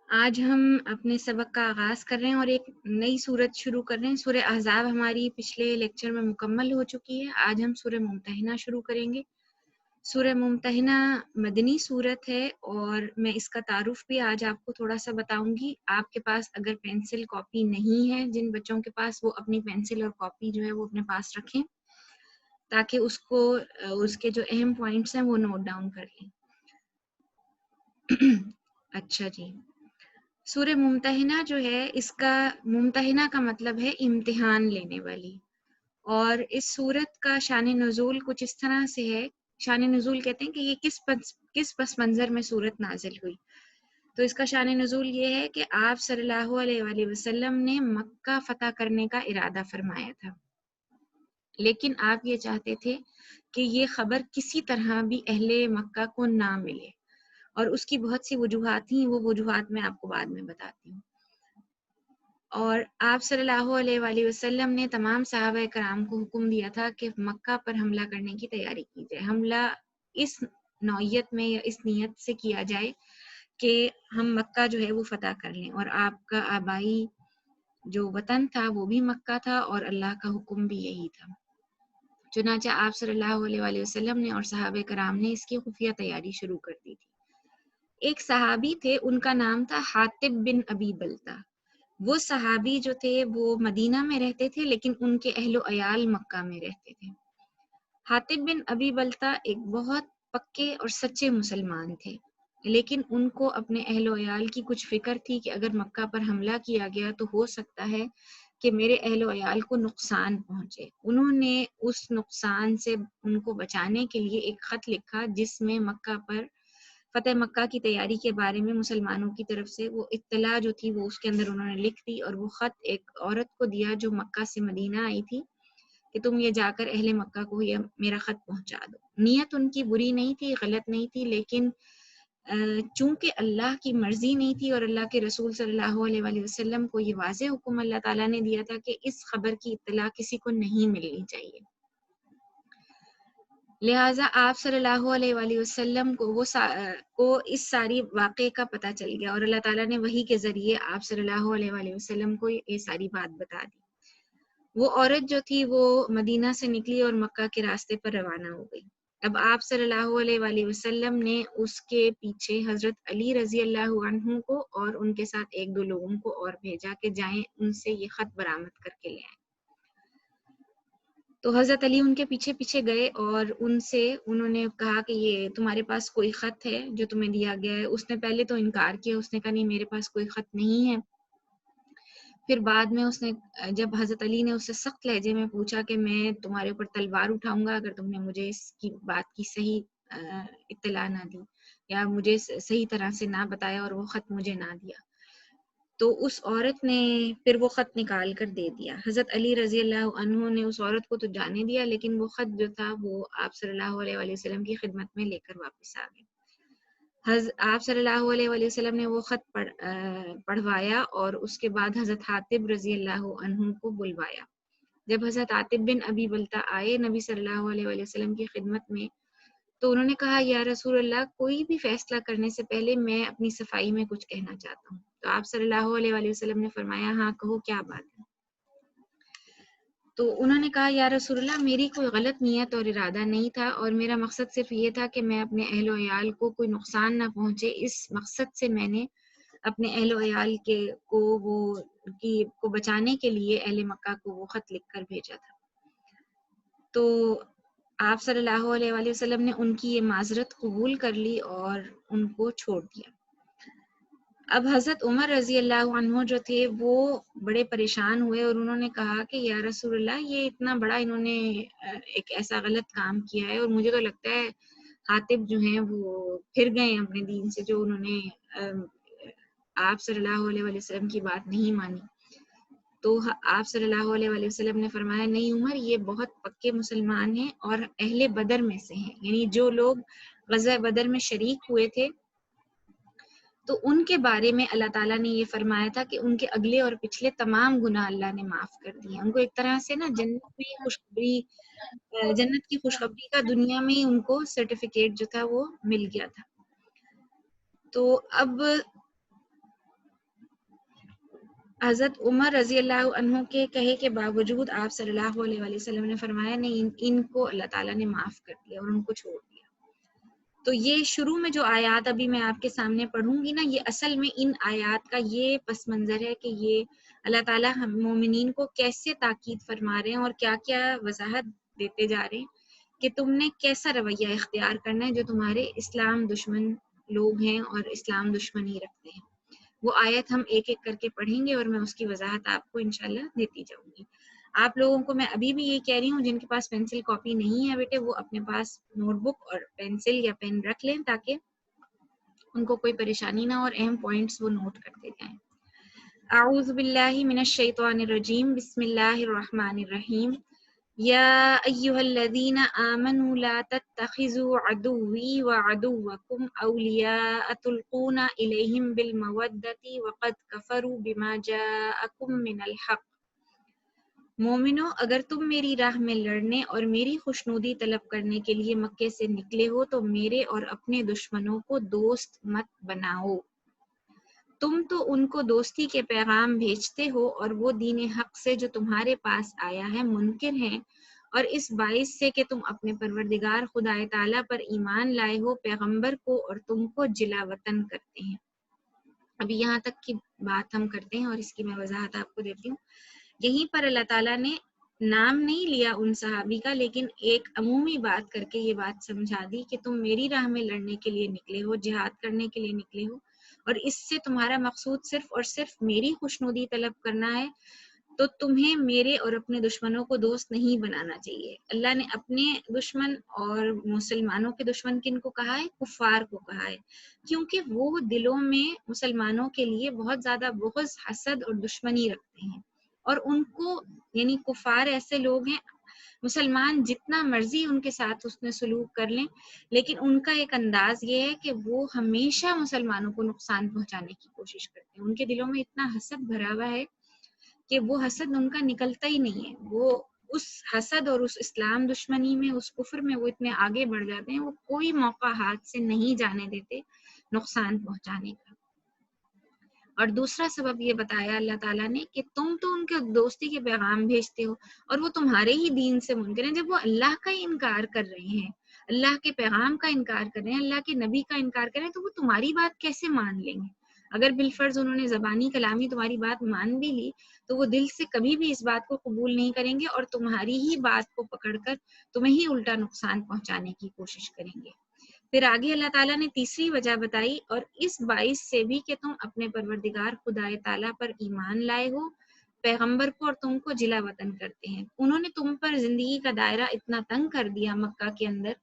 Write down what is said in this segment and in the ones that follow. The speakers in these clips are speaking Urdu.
آج ہم اپنے سبق کا آغاز کر رہے ہیں اور ایک نئی سورت شروع کر رہے ہیں۔ سورہ احزاب ہماری پچھلے لیکچر میں مکمل ہو چکی ہے۔ آج ہم سورہ ممتحنہ شروع کریں گے۔ سورہ ممتحنہ مدنی سورت ہے اور میں اس کا تعارف بھی آج آپ کو تھوڑا سا بتاؤں گی۔ آپ کے پاس اگر پینسل کاپی نہیں ہے، جن بچوں کے پاس، وہ اپنی پینسل اور کاپی جو ہے وہ اپنے پاس رکھیں تاکہ اس کے جو اہم پوائنٹس ہیں وہ نوٹ ڈاؤن کر لیں۔ اچھا جی، سورہ ممتحنہ جو ہے، اس کا ممتحنہ کا مطلب ہے امتحان لینے والی، اور اس سورت کا شان نزول کچھ اس طرح سے ہے۔ شان نزول کہتے ہیں کہ یہ کس پس منظر میں سورت نازل ہوئی۔ تو اس کا شان نزول یہ ہے کہ آپ صلی اللہ علیہ وآلہ وسلم نے مکہ فتح کرنے کا ارادہ فرمایا تھا، لیکن آپ یہ چاہتے تھے کہ یہ خبر کسی طرح بھی اہل مکہ کو نہ ملے، اور اس کی بہت سی وجوہات تھیں، وہ وجوہات میں آپ کو بعد میں بتاتی ہوں۔ اور آپ صلی اللہ علیہ وآلہ وسلم نے تمام صحابہ کرام کو حکم دیا تھا کہ مکہ پر حملہ کرنے کی تیاری کی جائے۔ حملہ اس نوعیت میں یا اس نیت سے کیا جائے کہ ہم مکہ جو ہے وہ فتح کر لیں، اور آپ کا آبائی جو وطن تھا وہ بھی مکہ تھا، اور اللہ کا حکم بھی یہی تھا۔ چنانچہ آپ صلی اللہ علیہ وآلہ وسلم نے اور صحابہ کرام نے اس کی خفیہ تیاری شروع کر دی تھی۔ ایک صحابی تھے، ان کا نام تھا حاطب بن ابی بلتہ۔ وہ صحابی جو تھے وہ مدینہ میں رہتے تھے، لیکن ان کے اہل و عیال مکہ میں رہتے تھے۔ حاطب بن ابی بلتہ ایک بہت پکے اور سچے مسلمان تھے، لیکن ان کو اپنے اہل و عیال کی کچھ فکر تھی کہ اگر مکہ پر حملہ کیا گیا تو ہو سکتا ہے کہ میرے اہل و عیال کو نقصان پہنچے۔ انہوں نے اس نقصان سے ان کو بچانے کے لیے ایک خط لکھا، جس میں مکہ پر فتح مکہ کی تیاری کے بارے میں مسلمانوں کی طرف سے وہ اطلاع جو تھی وہ اس کے اندر انہوں نے لکھ دی، اور وہ خط ایک عورت کو دیا جو مکہ سے مدینہ آئی تھی کہ تم یہ جا کر اہل مکہ کو یہ میرا خط پہنچا دو۔ نیت ان کی بری نہیں تھی، غلط نہیں تھی، لیکن چونکہ اللہ کی مرضی نہیں تھی اور اللہ کے رسول صلی اللہ علیہ وآلہ وسلم کو یہ واضح حکم اللہ تعالیٰ نے دیا تھا کہ اس خبر کی اطلاع کسی کو نہیں ملنی چاہیے، لہٰذا آپ صلی اللہ علیہ وآلہ وسلم کو اس ساری واقعے کا پتہ چل گیا، اور اللہ تعالیٰ نے وحی کے ذریعے آپ صلی اللہ علیہ وآلہ وسلم کو یہ ساری بات بتا دی۔ وہ عورت جو تھی وہ مدینہ سے نکلی اور مکہ کے راستے پر روانہ ہو گئی۔ اب آپ صلی اللہ علیہ وآلہ وسلم نے اس کے پیچھے حضرت علی رضی اللہ عنہ کو اور ان کے ساتھ ایک دو لوگوں کو اور بھیجا کہ جائیں ان سے یہ خط برآمد کر کے لے آئیں۔ تو حضرت علی ان کے پیچھے پیچھے گئے اور انہوں نے کہا کہ یہ تمہارے پاس کوئی خط ہے جو تمہیں دیا گیا ہے؟ اس نے پہلے تو انکار کیا، اس نے کہا نہیں میرے پاس کوئی خط نہیں ہے۔ پھر بعد میں جب حضرت علی نے اس سے سخت لہجے میں پوچھا کہ میں تمہارے اوپر تلوار اٹھاؤں گا اگر تم نے مجھے اس کی بات کی صحیح اطلاع نہ دی یا مجھے صحیح طرح سے نہ بتایا اور وہ خط مجھے نہ دیا، تو اس عورت نے پھر وہ خط نکال کر دے دیا۔ حضرت علی رضی اللہ عنہ نے اس عورت کو تو جانے دیا، لیکن وہ خط جو تھا وہ آپ صلی اللہ علیہ وآلہ وسلم کی خدمت میں لے کر واپس آ گئے۔ آپ صلی اللہ علیہ وآلہ وسلم نے وہ خط پڑھوایا اور اس کے بعد حضرت حاطب رضی اللہ عنہ کو بلوایا۔ جب حضرت حاطب بن ابی بلتہ آئے نبی صلی اللہ علیہ وآلہ وسلم کی خدمت میں، تو انہوں نے کہا یا رسول اللہ، کوئی بھی فیصلہ کرنے سے پہلے میں اپنی صفائی میں کچھ کہنا چاہتا ہوں۔ تو آپ صلی اللہ علیہ وآلہ وسلم نے فرمایا ہاں کہو، کیا بات ہے؟ تو انہوں نے کہا یا رسول اللہ، میری کوئی غلط نیت اور ارادہ نہیں تھا، اور میرا مقصد صرف یہ تھا کہ میں اپنے اہل و عیال کو کوئی نقصان نہ پہنچے۔ اس مقصد سے میں نے اپنے اہل و عیال کو بچانے کے لیے اہل مکہ کو وہ خط لکھ کر بھیجا تھا۔ تو آپ صلی اللہ علیہ وآلہ وسلم نے ان کی یہ معذرت قبول کر لی اور ان کو چھوڑ دیا۔ اب حضرت عمر رضی اللہ عنہ جو تھے وہ بڑے پریشان ہوئے اور انہوں نے کہا کہ یا رسول اللہ، یہ اتنا بڑا انہوں نے ایک ایسا غلط کام کیا ہے، اور مجھے تو لگتا ہے حاطب جو ہیں وہ پھر گئے اپنے دین سے، جو انہوں نے آپ صلی اللہ علیہ وآلہ وسلم کی بات نہیں مانی۔ تو آپ صلی اللہ علیہ وآلہ وسلم نے فرمایا نہیں عمر، یہ بہت پکے مسلمان ہیں اور اہل بدر میں سے ہیں، یعنی جو لوگ غزوہ بدر میں شریک ہوئے تھے تو ان کے بارے میں اللہ تعالیٰ نے یہ فرمایا تھا کہ ان کے اگلے اور پچھلے تمام گناہ اللہ نے معاف کر دیے۔ ان کو ایک طرح سے نا جنت کی خوشخبری کا دنیا میں ہی ان کو سرٹیفکیٹ جو تھا وہ مل گیا تھا۔ تو اب حضرت عمر رضی اللہ عنہ کے کہے کے باوجود آپ صلی اللہ علیہ وآلہ وسلم نے فرمایا نہیں، ان کو اللہ تعالیٰ نے معاف کر دیا اور ان کو چھوڑ دیا۔ تو یہ شروع میں جو آیات ابھی میں آپ کے سامنے پڑھوں گی نا، یہ اصل میں ان آیات کا یہ پس منظر ہے کہ یہ اللہ تعالیٰ ہم مومنین کو کیسے تاکید فرما رہے ہیں اور کیا کیا وضاحت دیتے جا رہے ہیں کہ تم نے کیسا رویہ اختیار کرنا ہے جو تمہارے اسلام دشمن لوگ ہیں اور اسلام دشمنی رکھتے ہیں۔ وہ آیت ہم ایک ایک کر کے پڑھیں گے اور میں اس کی وضاحت آپ کو انشاءاللہ دیتی جاؤں گی۔ آپ لوگوں کو میں ابھی بھی یہ کہہ رہی ہوں، جن کے پاس پینسل کاپی نہیں ہے بیٹے، وہ اپنے پاس نوٹ بک اور پینسل یا پین رکھ لیں تاکہ ان کو کوئی پریشانی نہ ہو اور اہم پوائنٹس وہ نوٹ کرتے جائیں۔ اعوذ باللہ من الشیطان الرجیم، بسم اللہ الرحمن الرحیم۔ یا ایہا الذین آمنوا لا تتخذوا عدوی وعدوکم اولیاء تلقون الیہم بالمودۃ وقد کفروا بما جاءکم من الحق۔ مومنو، اگر تم میری راہ میں لڑنے اور میری خوشنودی طلب کرنے کے لیے مکے سے نکلے ہو تو میرے اور اپنے دشمنوں کو دوست مت بناؤ۔ تم تو ان کو دوستی کے پیغام بھیجتے ہو اور وہ دین حق سے جو تمہارے پاس آیا ہے منکر ہیں، اور اس باعث سے کہ تم اپنے پروردگار خدائے تعالیٰ پر ایمان لائے ہو، پیغمبر کو اور تم کو جلا وطن کرتے ہیں۔ ابھی یہاں تک کی بات ہم کرتے ہیں اور اس کی میں وضاحت آپ کو دیتی ہوں۔ یہیں پر اللہ تعالیٰ نے نام نہیں لیا ان صحابی کا، لیکن ایک عمومی بات کر کے یہ بات سمجھا دی کہ تم میری راہ میں لڑنے کے لیے نکلے ہو، جہاد کرنے کے لیے نکلے ہو، اور اس سے تمہارا مقصود صرف اور صرف میری خوشنودی طلب کرنا ہے، تو تمہیں میرے اور اپنے دشمنوں کو دوست نہیں بنانا چاہیے۔ اللہ نے اپنے دشمن اور مسلمانوں کے دشمن کن کو کہا ہے؟ کفار کو کہا ہے، کیونکہ وہ دلوں میں مسلمانوں کے لیے بہت زیادہ بغض، حسد اور دشمنی رکھتے ہیں، اور ان کو یعنی کفار ایسے لوگ ہیں، مسلمان جتنا مرضی ان کے ساتھ اس نے سلوک کر لیں، لیکن ان کا ایک انداز یہ ہے کہ وہ ہمیشہ مسلمانوں کو نقصان پہنچانے کی کوشش کرتے ہیں۔ ان کے دلوں میں اتنا حسد بھرا ہوا ہے کہ وہ حسد ان کا نکلتا ہی نہیں ہے۔ وہ اس حسد اور اس اسلام دشمنی میں، اس کفر میں وہ اتنے آگے بڑھ جاتے ہیں، وہ کوئی موقع ہاتھ سے نہیں جانے دیتے نقصان پہنچانے کا۔ اور دوسرا سبب یہ بتایا اللہ تعالیٰ نے کہ تم تو ان کے دوستی کے پیغام بھیجتے ہو اور وہ تمہارے ہی دین سے منکر ہیں۔ جب وہ اللہ کا ہی انکار کر رہے ہیں، اللہ کے پیغام کا انکار کر رہے ہیں، اللہ کے نبی کا انکار کر رہے ہیں، تو وہ تمہاری بات کیسے مان لیں گے؟ اگر بالفرض انہوں نے زبانی کلامی تمہاری بات مان بھی لی تو وہ دل سے کبھی بھی اس بات کو قبول نہیں کریں گے اور تمہاری ہی بات کو پکڑ کر تمہیں ہی الٹا نقصان پہنچانے کی کوشش کریں گے۔ پھر آگے اللہ تعالیٰ نے تیسری وجہ بتائی، اور اس باعث سے بھی کہ تم اپنے پروردگار خدائے تعالیٰ پر ایمان لائے ہو، پیغمبر کو اور تم کو جلا وطن کرتے ہیں۔ انہوں نے تم پر زندگی کا دائرہ اتنا تنگ کر دیا مکہ کے اندر،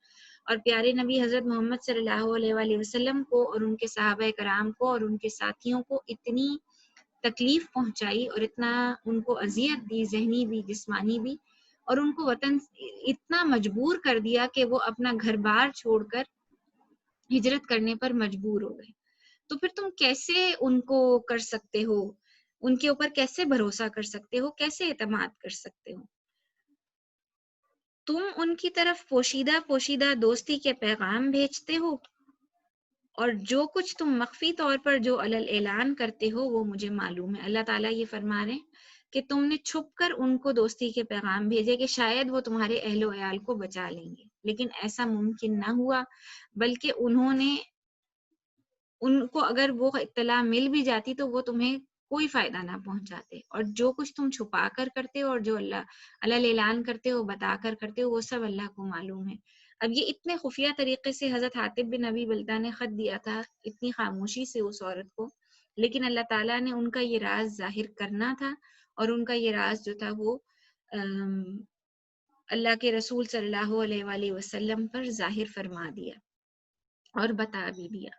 اور پیارے نبی حضرت محمد صلی اللہ علیہ وآلہ وسلم کو اور ان کے صحابہ کرام کو اور ان کے ساتھیوں کو اتنی تکلیف پہنچائی اور اتنا ان کو اذیت دی، ذہنی بھی جسمانی بھی، اور ان کو وطن اتنا مجبور کر دیا کہ وہ اپنا گھر بار چھوڑ کر ہجرت کرنے پر مجبور ہو گئے۔ تو پھر تم کیسے ان کو کر سکتے ہو؟ ان کے اوپر کیسے بھروسہ کر سکتے ہو؟ کیسے اعتماد کر سکتے ہو؟ تم ان کی طرف پوشیدہ پوشیدہ دوستی کے پیغام بھیجتے ہو، اور جو کچھ تم مخفی طور پر جو علل اعلان کرتے ہو وہ مجھے معلوم ہے۔ اللہ تعالیٰ یہ فرما رہے ہیں کہ تم نے چھپ کر ان کو دوستی کے پیغام بھیجے کہ شاید وہ تمہارے اہل و عیال کو بچا لیں گے، لیکن ایسا ممکن نہ ہوا، بلکہ انہوں نے ان کو اگر وہ اطلاع مل بھی جاتی تو وہ تمہیں کوئی فائدہ نہ پہنچاتے، اور جو کچھ تم چھپا کر کرتے ہو اور جو اللہ اعلان کرتے ہو، بتا کر کرتے ہو، وہ سب اللہ کو معلوم ہے۔ اب یہ اتنے خفیہ طریقے سے حضرت حاطب بن ابی بلتہ نے خط دیا تھا، اتنی خاموشی سے اس عورت کو، لیکن اللہ تعالیٰ نے ان کا یہ راز ظاہر کرنا تھا، اور ان کا یہ راز جو تھا وہ اللہ کے رسول صلی اللہ علیہ وآلہ وسلم پر ظاہر فرما دیا اور بتا بھی دیا۔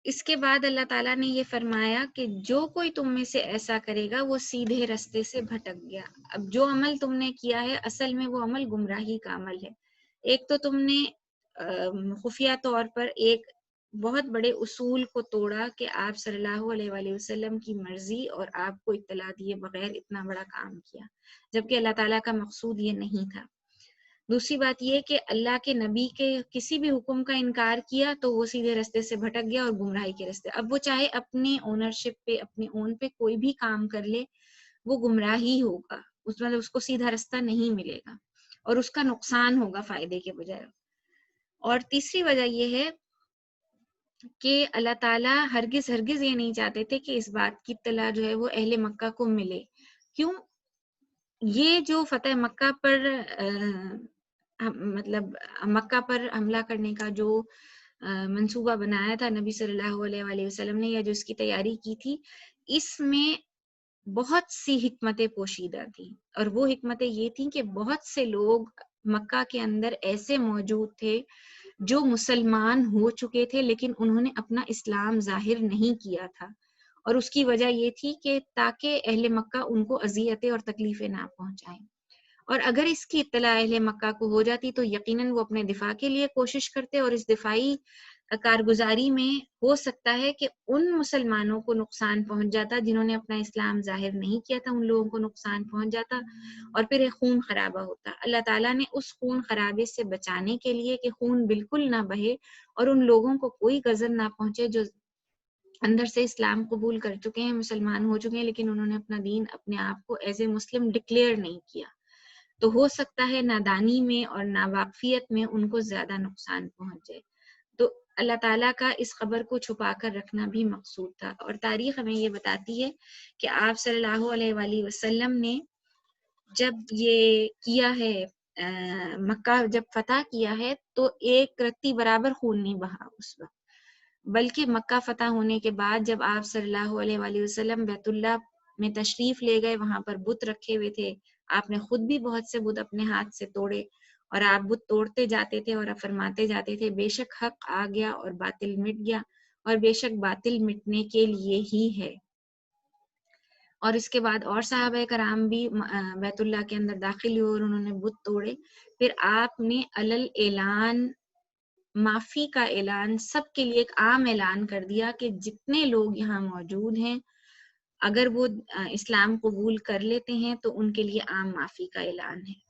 اس کے بعد اللہ تعالیٰ نے یہ فرمایا کہ جو کوئی تم میں سے ایسا کرے گا وہ سیدھے رستے سے بھٹک گیا۔ اب جو عمل تم نے کیا ہے اصل میں وہ عمل گمراہی کا عمل ہے۔ ایک تو تم نے خفیہ طور پر ایک بہت بڑے اصول کو توڑا کہ آپ صلی اللہ علیہ وآلہ وسلم کی مرضی اور آپ کو اطلاع دیے بغیر اتنا بڑا کام کیا، جبکہ اللہ تعالیٰ کا مقصود یہ نہیں تھا۔ دوسری بات یہ کہ اللہ کے نبی کے کسی بھی حکم کا انکار کیا تو وہ سیدھے راستے سے بھٹک گیا اور گمراہی کے راستے. اب وہ چاہے اپنے اونرشپ پہ اپنے اون پہ کوئی بھی کام کر لے وہ گمراہ ہی ہوگا، مطلب اس کو سیدھا راستہ نہیں ملے گا اور اس کا نقصان ہوگا فائدے کے بجائے. اور تیسری وجہ یہ ہے کہ اللہ تعالیٰ ہرگز یہ نہیں چاہتے تھے کہ اس بات کی اطلاع جو ہے وہ اہل مکہ کو ملے. کیوں؟ یہ جو فتح مکہ پر مطلب مکہ پر حملہ کرنے کا جو منصوبہ بنایا تھا نبی صلی اللہ علیہ وآلہ وسلم نے، یا جو اس کی تیاری کی تھی، اس میں بہت سی حکمتیں پوشیدہ تھیں. اور وہ حکمتیں یہ تھیں کہ بہت سے لوگ مکہ کے اندر ایسے موجود تھے جو مسلمان ہو چکے تھے لیکن انہوں نے اپنا اسلام ظاہر نہیں کیا تھا، اور اس کی وجہ یہ تھی کہ تاکہ اہل مکہ ان کو اذیتیں اور تکلیفیں نہ پہنچائیں. اور اگر اس کی اطلاع اہل مکہ کو ہو جاتی تو یقیناً وہ اپنے دفاع کے لیے کوشش کرتے، اور اس دفاعی کارگزاری میں ہو سکتا ہے کہ ان مسلمانوں کو نقصان پہنچ جاتا جنہوں نے اپنا اسلام ظاہر نہیں کیا تھا، ان لوگوں کو نقصان پہنچ جاتا اور پھر ایک خون خرابہ ہوتا. اللہ تعالیٰ نے اس خون خرابے سے بچانے کے لیے کہ خون بالکل نہ بہے اور ان لوگوں کو کوئی غضب نہ پہنچے جو اندر سے اسلام قبول کر چکے ہیں، مسلمان ہو چکے ہیں، لیکن انہوں نے اپنا دین اپنے آپ کو ایز اے مسلم ڈکلیئر نہیں کیا، تو ہو سکتا ہے نادانی میں اور ناواقفیت میں ان کو زیادہ نقصان پہنچ جائے. تو اللہ تعالیٰ کا اس خبر کو چھپا کر رکھنا بھی مقصود تھا. اور تاریخ ہمیں یہ بتاتی ہے کہ آپ صلی اللہ علیہ وآلہ وسلم نے جب یہ کیا ہے مکہ جب فتح کیا ہے تو ایک رتی برابر خون نہیں بہا اس وقت، بلکہ مکہ فتح ہونے کے بعد جب آپ صلی اللہ علیہ وآلہ وسلم بیت اللہ میں تشریف لے گئے، وہاں پر بت رکھے ہوئے تھے، آپ نے خود بھی بہت سے بت اپنے ہاتھ سے توڑے اور آپ بت توڑتے جاتے تھے اور فرماتے جاتے تھے بے شک حق آ گیا اور باطل مٹ گیا، اور بے شک باطل مٹنے کے لیے ہی ہے. اور اس کے بعد اور صحابہ کرام بھی بیت اللہ کے اندر داخل ہوئے اور انہوں نے بت توڑے. پھر آپ نے علل اعلان معافی کا اعلان سب کے لیے ایک عام اعلان کر دیا کہ جتنے لوگ یہاں موجود ہیں اگر وہ اسلام قبول کر لیتے ہیں تو ان کے لیے عام معافی کا اعلان ہے.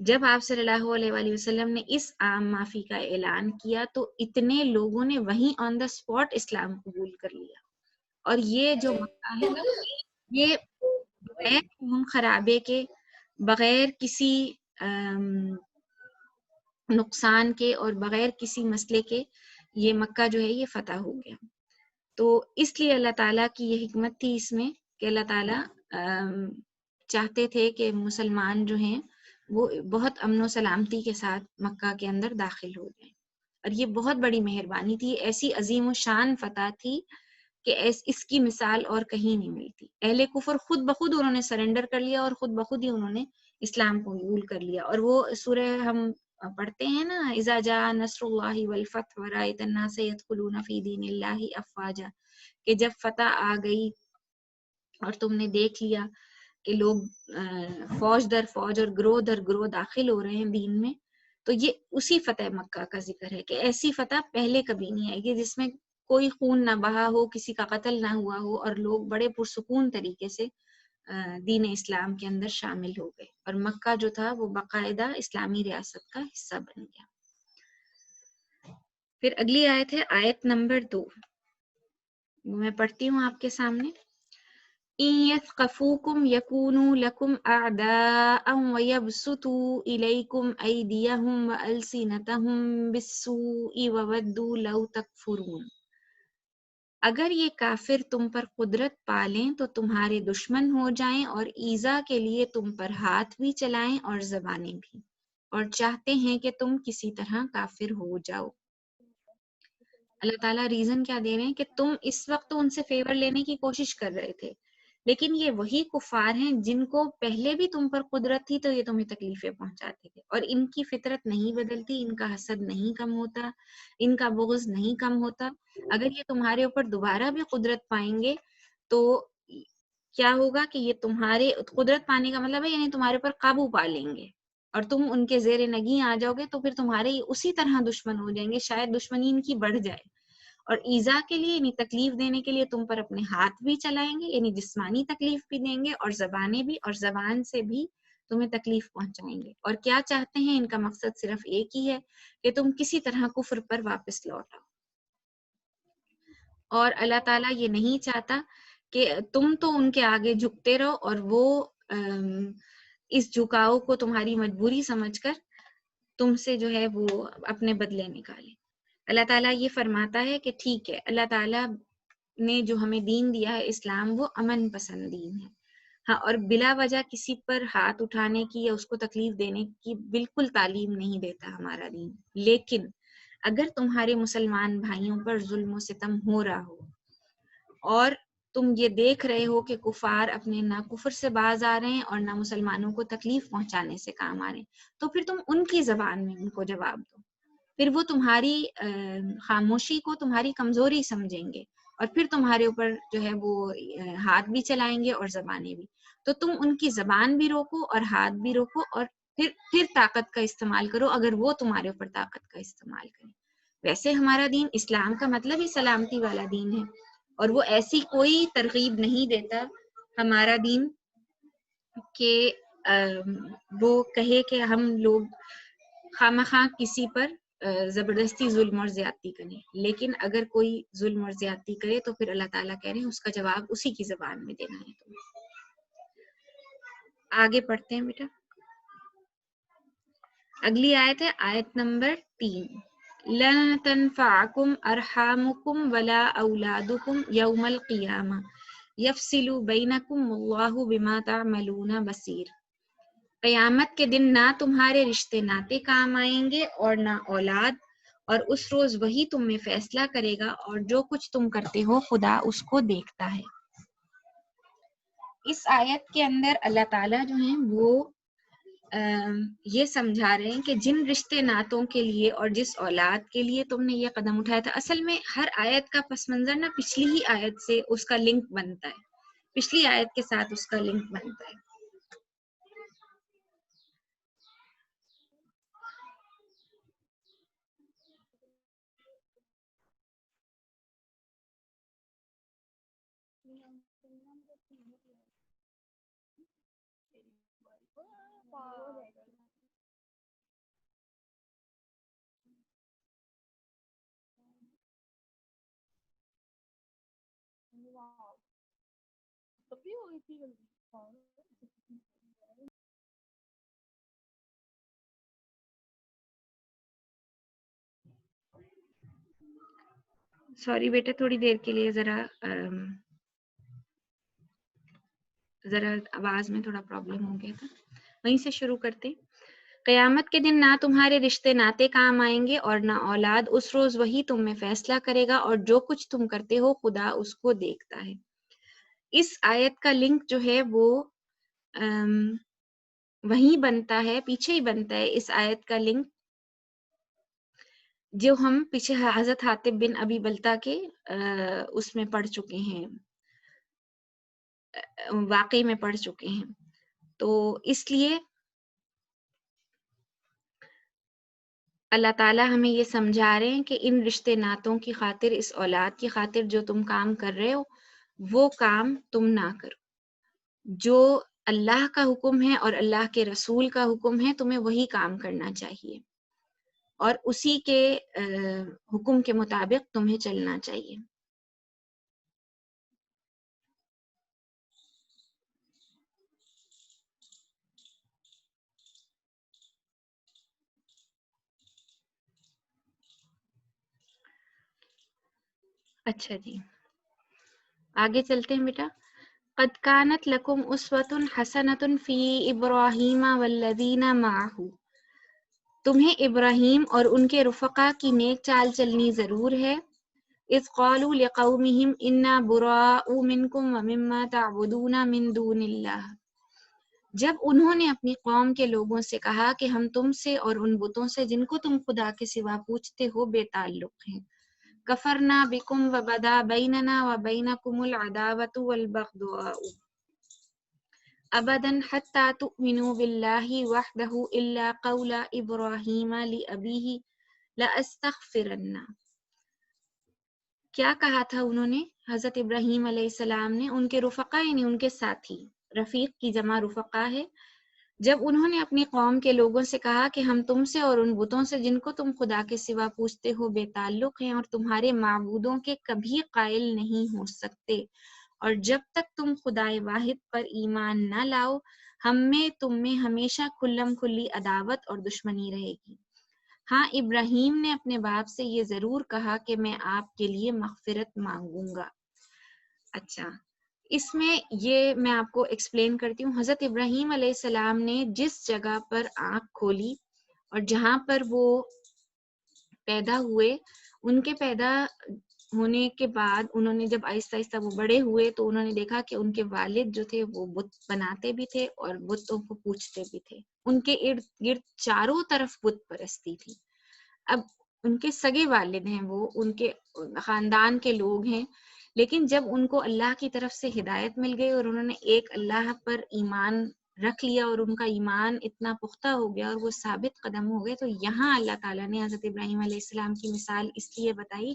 جب آپ صلی اللہ علیہ وآلہ وسلم نے اس عام معافی کا اعلان کیا تو اتنے لوگوں نے وہیں آن دا اسپاٹ اسلام قبول کر لیا. اور یہ جو مکہ ہے نا، یہ بغیر خون خرابے کے، بغیر کسی نقصان کے اور بغیر کسی مسئلے کے یہ مکہ جو ہے یہ فتح ہو گیا. تو اس لیے اللہ تعالیٰ کی یہ حکمت تھی اس میں کہ اللہ تعالیٰ چاہتے تھے کہ مسلمان جو ہیں وہ بہت امن و سلامتی کے ساتھ مکہ کے اندر داخل ہو جائیں. اور یہ بہت بڑی مہربانی تھی، ایسی عظیم و شان فتح تھی کہ اس کی مثال اور کہیں نہیں ملتی. اہل کفر خود بخود انہوں نے سرنڈر کر لیا اور خود بخود ہی انہوں نے اسلام قبول کر لیا. اور وہ سورہ ہم پڑھتے ہیں نا، اذا جاء نصر اللہ والفتح ورأیت الناس يدخلون فی دین اللہ افواجا، کہ جب فتح آ گئی اور تم نے دیکھ لیا کہ لوگ فوج در فوج اور گروہ در گروہ داخل ہو رہے ہیں دین میں، تو یہ اسی فتح مکہ کا ذکر ہے کہ ایسی فتح پہلے کبھی نہیں آئے گی جس میں کوئی خون نہ بہا ہو، کسی کا قتل نہ ہوا ہو، اور لوگ بڑے پرسکون طریقے سے دین اسلام کے اندر شامل ہو گئے، اور مکہ جو تھا وہ باقاعدہ اسلامی ریاست کا حصہ بن گیا. پھر اگلی آیت ہے آیت نمبر 2، میں پڑھتی ہوں آپ کے سامنے. إِن يَثْقَفُوكُمْ يَكُونُوا لَكُمْ أَعْدَاءً وَيَبْسُطُوا إِلَيْكُمْ أَيْدِيَهُمْ وَأَلْسِنَتَهُمْ بِالسُّوءِ وَوَدُّوا لَوْ تَكْفُرُونَ. اگر یہ کافر تم پر قدرت پالیں تو تمہارے دشمن ہو جائیں اور ایذا کے لیے تم پر ہاتھ بھی چلائیں اور زبانیں بھی، اور چاہتے ہیں کہ تم کسی طرح کافر ہو جاؤ. اللہ تعالیٰ ریزن کیا دے رہے ہیں کہ تم اس وقت تو ان سے فیور لینے کی کوشش کر رہے تھے، لیکن یہ وہی کفار ہیں جن کو پہلے بھی تم پر قدرت تھی تو یہ تمہیں تکلیفیں پہنچاتے تھے، اور ان کی فطرت نہیں بدلتی، ان کا حسد نہیں کم ہوتا، ان کا بغض نہیں کم ہوتا. اگر یہ تمہارے اوپر دوبارہ بھی قدرت پائیں گے تو کیا ہوگا کہ یہ تمہارے قدرت پانے کا مطلب ہے یعنی تمہارے اوپر قابو پا لیں گے اور تم ان کے زیر نگیں آ جاؤ گے، تو پھر تمہارے اسی طرح دشمن ہو جائیں گے، شاید دشمنی ان کی بڑھ جائے. اور ایذا کے لیے یعنی تکلیف دینے کے لیے تم پر اپنے ہاتھ بھی چلائیں گے، یعنی جسمانی تکلیف بھی دیں گے، اور زبانیں بھی، اور زبان سے بھی تمہیں تکلیف پہنچائیں گے، اور کیا چاہتے ہیں، ان کا مقصد صرف ایک ہی ہے کہ تم کسی طرح کفر پر واپس لوٹ آؤ۔ اور اللہ تعالیٰ یہ نہیں چاہتا کہ تم تو ان کے آگے جھکتے رہو اور وہ اس جھکاؤ کو تمہاری مجبوری سمجھ کر تم سے جو ہے وہ اپنے بدلے نکالے۔ اللہ تعالیٰ یہ فرماتا ہے کہ ٹھیک ہے، اللہ تعالیٰ نے جو ہمیں دین دیا ہے اسلام، وہ امن پسند دین ہے، ہاں، اور بلا وجہ کسی پر ہاتھ اٹھانے کی یا اس کو تکلیف دینے کی بالکل تعلیم نہیں دیتا ہمارا دین۔ لیکن اگر تمہارے مسلمان بھائیوں پر ظلم و ستم ہو رہا ہو اور تم یہ دیکھ رہے ہو کہ کفار اپنے نہ کفر سے باز آ رہے ہیں اور نہ مسلمانوں کو تکلیف پہنچانے سے کام آ رہے ہیں، تو پھر تم ان کی زبان میں ان کو جواب دو۔ پھر وہ تمہاری خاموشی کو تمہاری کمزوری سمجھیں گے اور پھر تمہارے اوپر جو ہے وہ ہاتھ بھی چلائیں گے اور زبانیں بھی۔ تو تم ان کی زبان بھی روکو اور ہاتھ بھی روکو، اور پھر طاقت کا استعمال کرو اگر وہ تمہارے اوپر طاقت کا استعمال کریں۔ ویسے ہمارا دین اسلام کا مطلب ہی سلامتی والا دین ہے، اور وہ ایسی کوئی ترغیب نہیں دیتا ہمارا دین کہ وہ کہے کہ ہم لوگ خواہ کسی پر زبردستی ظلم اور زیادتی کریں۔ لیکن اگر کوئی ظلم اور زیادتی کرے تو پھر اللہ تعالیٰ کہہ رہے ہیں اس کا جواب اسی کی زبان میں دینا ہے تمہیں۔ آگے پڑھتے ہیں بیٹا، اگلی آیت ہے آیت نمبر 3۔ لن تنفعکم ارحامکم ولا اولادکم یوم القیامہ یفصل بینکم اللہ بما تعملون بصیر۔ قیامت کے دن نہ تمہارے رشتے ناتے کام آئیں گے اور نہ اولاد، اور اس روز وہی تم میں فیصلہ کرے گا، اور جو کچھ تم کرتے ہو خدا اس کو دیکھتا ہے۔ اس آیت کے اندر اللہ تعالیٰ جو ہیں وہ یہ سمجھا رہے ہیں کہ جن رشتے ناتوں کے لیے اور جس اولاد کے لیے تم نے یہ قدم اٹھایا تھا، اصل میں ہر آیت کا پس منظر نا پچھلی ہی آیت سے اس کا لنک بنتا ہے، پچھلی آیت کے ساتھ اس کا لنک بنتا ہے۔ سوری بیٹا، تھوڑی دیر کے لیے ذرا آواز میں تھوڑا پرابلم ہو گیا تھا، وہیں سے شروع کرتے۔ قیامت کے دن نہ تمہارے رشتے ناتے کام آئیں گے اور نہ اولاد، اس روز وہی تم میں فیصلہ کرے گا، اور جو کچھ تم کرتے ہو خدا اس کو دیکھتا ہے۔ اس آیت کا لنک جو ہے وہ وہیں بنتا ہے، پیچھے ہی بنتا ہے اس آیت کا لنک جو ہم پیچھے حضرت حاتب بن ابی بلتہ کے اس میں پڑھ چکے ہیں، واقعے میں پڑھ چکے ہیں۔ تو اس لیے اللہ تعالیٰ ہمیں یہ سمجھا رہے ہیں کہ ان رشتے ناتوں کی خاطر، اس اولاد کی خاطر جو تم کام کر رہے ہو وہ کام تم نہ کرو۔ جو اللہ کا حکم ہے اور اللہ کے رسول کا حکم ہے تمہیں وہی کام کرنا چاہیے، اور اسی کے حکم کے مطابق تمہیں چلنا چاہیے۔ اچھا جی، آگے چلتے ہیں بیٹا۔ قد کانت لکم اسوۃ حسنۃ فی ابراہیم والذین معہ، تمہیں ابراہیم اور ان کے رفقا کی نیک چال چلنی ضرور ہے۔ اذ قالوا لقومہم انا براء منکم ومما تعبدون من دون اللہ، جب انہوں نے اپنی قوم کے لوگوں سے کہا کہ ہم تم سے اور ان بتوں سے جن کو تم خدا کے سوا پوچھتے ہو بے تعلق ہیں۔ کفرنا بکم وبدا بیننا وبینکم العداوۃ والبغضاء ابدا حتی تؤمنوا باللہ وحدہ الا قول ابراہیم لابیہ لاستغفرن۔ کیا کہا تھا انہوں نے، حضرت ابراہیم علیہ السلام نے ان کے رفقا یعنی ان کے ساتھی، رفیق کی جمع رفقا ہے، جب انہوں نے اپنی قوم کے لوگوں سے کہا کہ ہم تم سے اور ان بتوں سے جن کو تم خدا کے سوا پوجتے ہو بے تعلق ہیں اور تمہارے معبودوں کے کبھی قائل نہیں ہو سکتے، اور جب تک تم خدائے واحد پر ایمان نہ لاؤ ہم میں تم میں ہمیشہ کھلم کھلی عداوت اور دشمنی رہے گی۔ ہاں ابراہیم نے اپنے باپ سے یہ ضرور کہا کہ میں آپ کے لیے مغفرت مانگوں گا۔ اچھا، اس میں یہ میں آپ کو ایکسپلین کرتی ہوں۔ حضرت ابراہیم علیہ السلام نے جس جگہ پر آنکھ کھولی اور جہاں پر وہ پیدا ہوئے، ان کے پیدا ہونے کے بعد انہوں نے جب آہستہ آہستہ وہ بڑے ہوئے تو انہوں نے دیکھا کہ ان کے والد جو تھے وہ بت بناتے بھی تھے اور بتوں کو پوجتے بھی تھے۔ ان کے ارد گرد چاروں طرف بت پرستی تھی۔ اب ان کے سگے والد ہیں، وہ ان کے خاندان کے لوگ ہیں، لیکن جب ان کو اللہ کی طرف سے ہدایت مل گئی اور انہوں نے ایک اللہ پر ایمان رکھ لیا اور ان کا ایمان اتنا پختہ ہو گیا اور وہ ثابت قدم ہو گئے، تو یہاں اللہ تعالیٰ نے حضرت ابراہیم علیہ السلام کی مثال اس لیے بتائی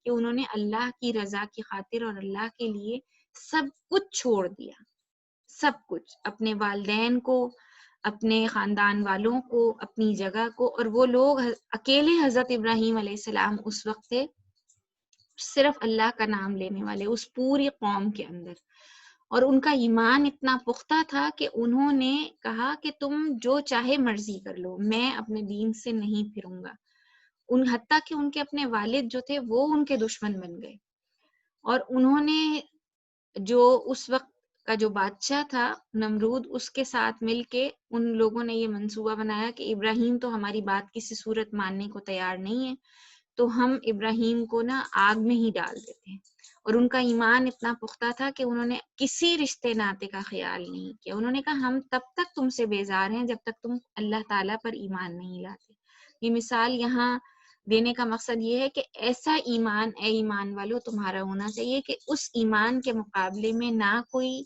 کہ انہوں نے اللہ کی رضا کی خاطر اور اللہ کے لیے سب کچھ چھوڑ دیا، سب کچھ، اپنے والدین کو، اپنے خاندان والوں کو، اپنی جگہ کو، اور وہ لوگ اکیلے حضرت ابراہیم علیہ السلام اس وقت تھے صرف اللہ کا نام لینے والے اس پوری قوم کے اندر، اور ان کا ایمان اتنا پختہ تھا کہ انہوں نے کہا کہ تم جو چاہے مرضی کر لو، میں اپنے دین سے نہیں پھروں گا۔ ان حتیٰ کہ ان کے اپنے والد جو تھے وہ ان کے دشمن بن گئے، اور انہوں نے جو اس وقت کا جو بادشاہ تھا نمرود، اس کے ساتھ مل کے ان لوگوں نے یہ منصوبہ بنایا کہ ابراہیم تو ہماری بات کسی صورت ماننے کو تیار نہیں ہے، تو ہم ابراہیم کو نا آگ میں ہی ڈال دیتے ہیں۔ اور ان کا ایمان اتنا پختہ تھا کہ انہوں نے کسی رشتے ناطے کا خیال نہیں کیا۔ انہوں نے کہا ہم تب تک تم سے بیزار ہیں جب تک تم اللہ تعالیٰ پر ایمان نہیں لاتے۔ یہ مثال یہاں دینے کا مقصد یہ ہے کہ ایسا ایمان، اے ایمان والو، تمہارا ہونا چاہیے کہ اس ایمان کے مقابلے میں نہ کوئی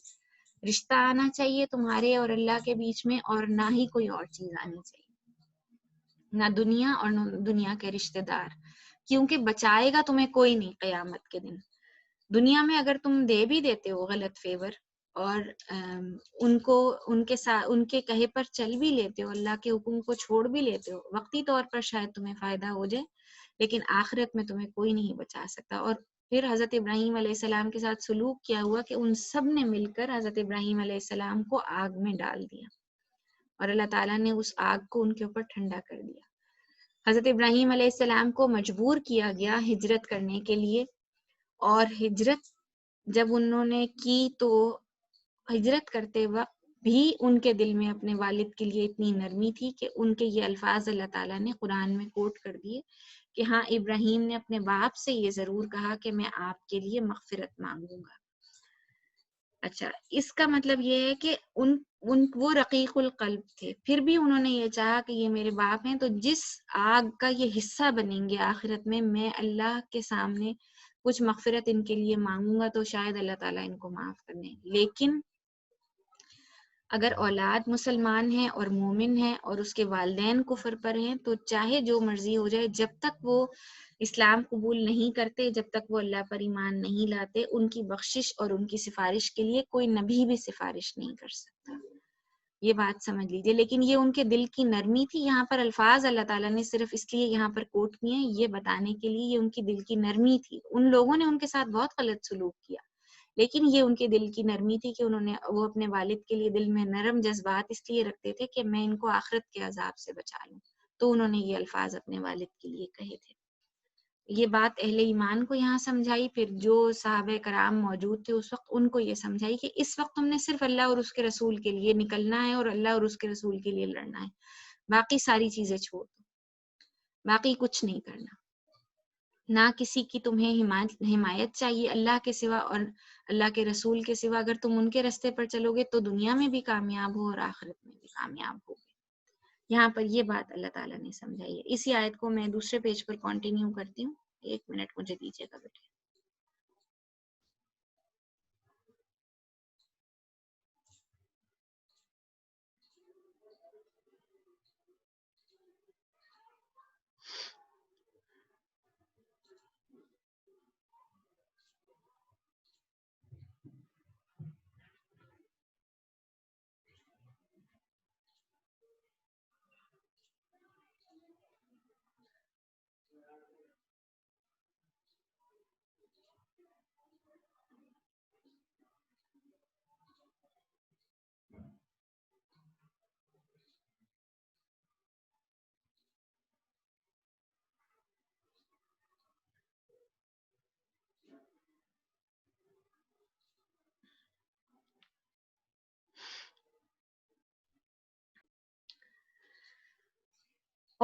رشتہ آنا چاہیے تمہارے اور اللہ کے بیچ میں، اور نہ ہی کوئی اور چیز آنی چاہیے، نہ دنیا اور نہ دنیا کے رشتہ دار، کیونکہ بچائے گا تمہیں کوئی نہیں قیامت کے دن۔ دنیا میں اگر تم دے بھی دیتے ہو غلط فیور اور ان کو ان کے ساتھ ان کے کہے پر چل بھی لیتے ہو، اللہ کے حکم کو چھوڑ بھی لیتے ہو، وقتی طور پر شاید تمہیں فائدہ ہو جائے، لیکن آخرت میں تمہیں کوئی نہیں بچا سکتا۔ اور پھر حضرت ابراہیم علیہ السلام کے ساتھ سلوک کیا ہوا کہ ان سب نے مل کر حضرت ابراہیم علیہ السلام کو آگ میں ڈال دیا، اور اللہ تعالیٰ نے اس آگ کو ان کے اوپر ٹھنڈا کر دیا۔ حضرت ابراہیم علیہ السلام کو مجبور کیا گیا ہجرت کرنے کے لیے، اور ہجرت جب انہوں نے کی تو ہجرت کرتے وقت بھی ان کے دل میں اپنے والد کے لیے اتنی نرمی تھی کہ ان کے یہ الفاظ اللہ تعالیٰ نے قرآن میں کوٹ کر دیے کہ ہاں ابراہیم نے اپنے باپ سے یہ ضرور کہا کہ میں آپ کے لیے مغفرت مانگوں گا۔ اچھا، اس کا مطلب یہ ہے کہ وہ رقیق القلب تھے، پھر بھی انہوں نے یہ چاہا کہ یہ میرے باپ ہیں تو جس آگ کا یہ حصہ بنیں گے آخرت میں اللہ کے سامنے کچھ مغفرت ان کے لیے مانگوں گا تو شاید اللہ تعالیٰ ان کو معاف کر دیں۔ لیکن اگر اولاد مسلمان ہیں اور مومن ہیں اور اس کے والدین کفر پر ہیں تو چاہے جو مرضی ہو جائے، جب تک وہ اسلام قبول نہیں کرتے، جب تک وہ اللہ پر ایمان نہیں لاتے، ان کی بخشش اور ان کی سفارش کے لیے کوئی نبی بھی سفارش نہیں کر سکتا۔ یہ بات سمجھ لیجئے، لیکن یہ ان کے دل کی نرمی تھی۔ یہاں پر الفاظ اللہ تعالیٰ نے صرف اس لیے یہاں پر کوٹ کیے ہیں یہ بتانے کے لیے، یہ ان کی دل کی نرمی تھی۔ ان لوگوں نے ان کے ساتھ بہت غلط سلوک کیا، لیکن یہ ان کے دل کی نرمی تھی کہ وہ اپنے والد کے لیے دل میں نرم جذبات اس لیے رکھتے تھے کہ میں ان کو آخرت کے عذاب سے بچا لوں، تو انہوں نے یہ الفاظ اپنے والد کے لیے کہے تھے۔ یہ بات اہل ایمان کو یہاں سمجھائی، پھر جو صحابہ کرام موجود تھے اس وقت ان کو یہ سمجھائی کہ اس وقت تم نے صرف اللہ اور اس کے رسول کے لیے نکلنا ہے اور اللہ اور اس کے رسول کے لیے لڑنا ہے، باقی ساری چیزیں چھوڑ دو، باقی کچھ نہیں کرنا، نہ کسی کی تمہیں حمایت چاہیے اللہ کے سوا اور اللہ کے رسول کے سوا۔ اگر تم ان کے رستے پر چلو گے تو دنیا میں بھی کامیاب ہو اور آخرت میں بھی کامیاب ہو۔ یہاں پر یہ بات اللہ تعالیٰ نے سمجھائی ہے۔ اسی آیت کو میں دوسرے پیج پر کنٹینیو کرتی ہوں، 1 منٹ مجھے دیجیے گا بیٹے۔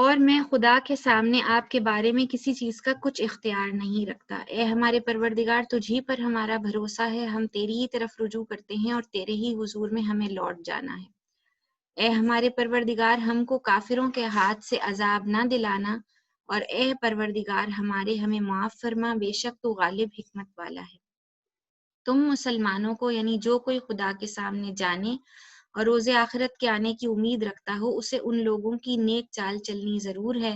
اور میں خدا کے سامنے آپ کے بارے میں کسی چیز کا کچھ اختیار نہیں رکھتا۔ اے ہمارے پروردگار، تجھ ہی پر ہمارا بھروسہ ہے، ہم تیری ہی طرف رجوع کرتے ہیں اور تیرے ہی حضور میں ہمیں لوٹ جانا ہے۔ اے ہمارے پروردگار، ہم کو کافروں کے ہاتھ سے عذاب نہ دلانا، اور اے پروردگار ہمارے، ہمیں معاف فرما، بے شک تو غالب حکمت والا ہے۔ تم مسلمانوں کو، یعنی جو کوئی خدا کے سامنے جانے اور روز آخرت کے آنے کی امید رکھتا ہو، اسے ان لوگوں کی نیک چال چلنی ضرور ہے،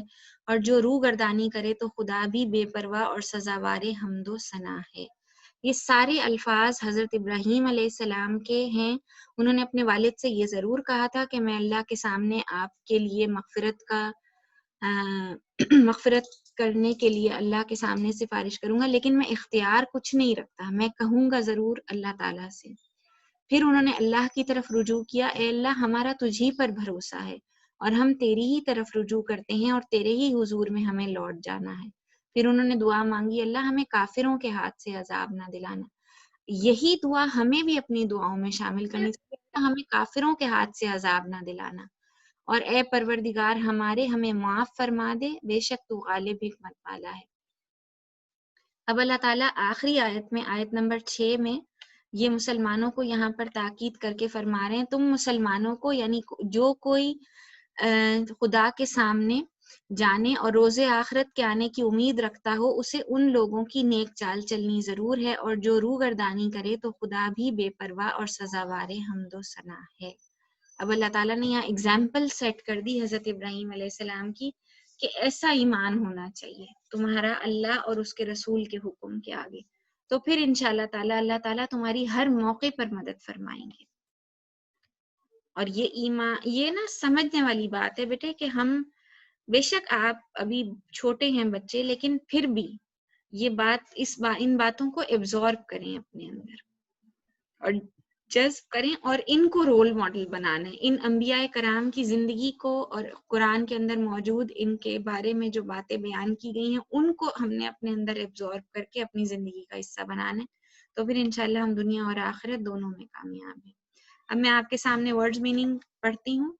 اور جو روح گردانی کرے تو خدا بھی بے پرواہ اور سزاوار حمد و ثنا ہے۔ یہ سارے الفاظ حضرت ابراہیم علیہ السلام کے ہیں۔ انہوں نے اپنے والد سے یہ ضرور کہا تھا کہ میں اللہ کے سامنے آپ کے لیے مغفرت کرنے کے لیے اللہ کے سامنے سفارش کروں گا، لیکن میں اختیار کچھ نہیں رکھتا، میں کہوں گا ضرور اللہ تعالیٰ سے۔ پھر انہوں نے اللہ کی طرف رجوع کیا، اے اللہ ہمارا تجھی پر بھروسہ ہے اور ہم تیری ہی طرف رجوع کرتے ہیں اور تیرے ہی حضور میں ہمیں لوٹ جانا ہے۔ پھر انہوں نے دعا مانگی، اللہ ہمیں کافروں کے ہاتھ سے عذاب نہ دلانا۔ یہی دعا ہمیں بھی اپنی دعاؤں میں شامل کرنی چاہیے، اللہ ہمیں کافروں کے ہاتھ سے عذاب نہ دلانا، اور اے پروردگار ہمارے، ہمیں معاف فرما دے، بے شک تو غالب حکمت والا ہے۔ اب اللہ تعالیٰ آخری آیت میں، آیت نمبر 6 میں، یہ مسلمانوں کو یہاں پر تاکید کر کے فرما رہے ہیں، تم مسلمانوں کو، یعنی جو کوئی خدا کے سامنے جانے اور روز آخرت کے آنے کی امید رکھتا ہو، اسے ان لوگوں کی نیک چال چلنی ضرور ہے، اور جو روح گردانی کرے تو خدا بھی بے پرواہ اور سزاوار حمد و ثنا ہے۔ اب اللہ تعالیٰ نے یہاں اگزامپل سیٹ کر دی حضرت ابراہیم علیہ السلام کی، کہ ایسا ایمان ہونا چاہیے تمہارا اللہ اور اس کے رسول کے حکم کے آگے، تو پھر انشاءاللہ تعالیٰ اللہ تعالیٰ تمہاری ہر موقع پر مدد فرمائیں گے۔ اور یہ ایمان، یہ نا سمجھنے والی بات ہے بیٹے، کہ ہم بے شک آپ ابھی چھوٹے ہیں بچے، لیکن پھر بھی یہ بات، ان باتوں کو ایبزارب کریں اپنے اندر اور جذب کریں، اور ان کو رول ماڈل بنانا ہے، ان انبیاء کرام کی زندگی کو، اور قرآن کے اندر موجود ان کے بارے میں جو باتیں بیان کی گئی ہیں ان کو ہم نے اپنے اندر ایبزارب کر کے اپنی زندگی کا حصہ بنانا ہے، تو پھر انشاءاللہ ہم دنیا اور آخرت دونوں میں کامیاب ہیں۔ اب میں آپ کے سامنے ورڈز میننگ پڑھتی ہوں۔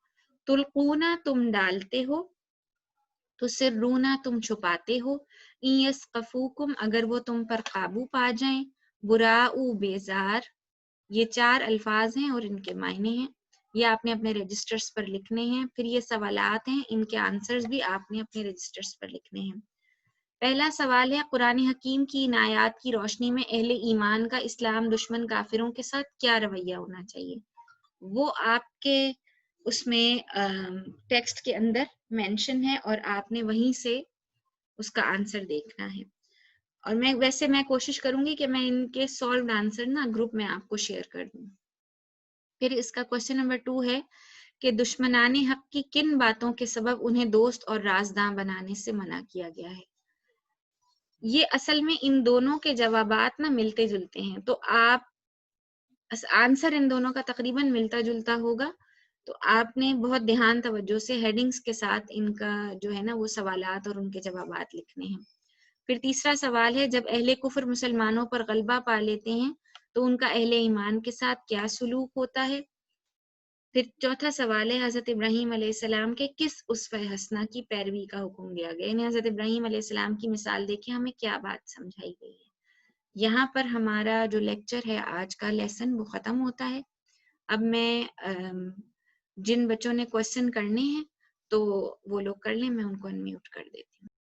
تلقونا، تم ڈالتے ہو، تسرونا، تم چھپاتے ہو، ان یثقفوکم، اگر وہ تم پر قابو پا جائیں، براء، بیزار، یہ 4 الفاظ ہیں اور ان کے معنی ہیں، یہ آپ نے اپنے رجسٹرز پر لکھنے ہیں۔ پھر یہ سوالات ہیں، ان کے آنسرز بھی آپ نے اپنے رجسٹرز پر لکھنے ہیں۔ پہلا سوال ہے، قرآن حکیم کی ان آیات کی روشنی میں اہل ایمان کا اسلام دشمن کافروں کے ساتھ کیا رویہ ہونا چاہیے؟ وہ آپ کے اس میں ٹیکسٹ کے اندر مینشن ہے، اور آپ نے وہیں سے اس کا آنسر دیکھنا ہے۔ اور میں کوشش کروں گی کہ میں ان کے سالوڈ آنسر نا گروپ میں آپ کو شیئر کر دوں۔ پھر اس کا کوشچن نمبر 2 ہے کہ دشمنان حق کی کن باتوں کے سبب انہیں دوست اور رازداں بنانے سے منع کیا گیا ہے؟ یہ اصل میں ان دونوں کے جوابات نا ملتے جلتے ہیں، تو آپ آنسر ان دونوں کا تقریباً ملتا جلتا ہوگا، تو آپ نے بہت دھیان توجہ سے ہیڈنگز کے ساتھ ان کا جو ہے نا وہ سوالات اور ان کے جوابات لکھنے ہیں۔ پھر تیسرا سوال ہے، جب اہل کفر مسلمانوں پر غلبہ پا لیتے ہیں تو ان کا اہل ایمان کے ساتھ کیا سلوک ہوتا ہے؟ پھر چوتھا سوال ہے، حضرت ابراہیم علیہ السلام کے کس اسوہ حسنہ کی پیروی کا حکم دیا گیا؟ یعنی حضرت ابراہیم علیہ السلام کی مثال دیکھیں ہمیں کیا بات سمجھائی گئی ہے۔ یہاں پر ہمارا جو لیکچر ہے آج کا لیسن وہ ختم ہوتا ہے۔ اب میں جن بچوں نے کوسچن کرنے ہیں تو وہ لوگ کر لیں، میں ان کو انمیوٹ کر دیتی ہوں۔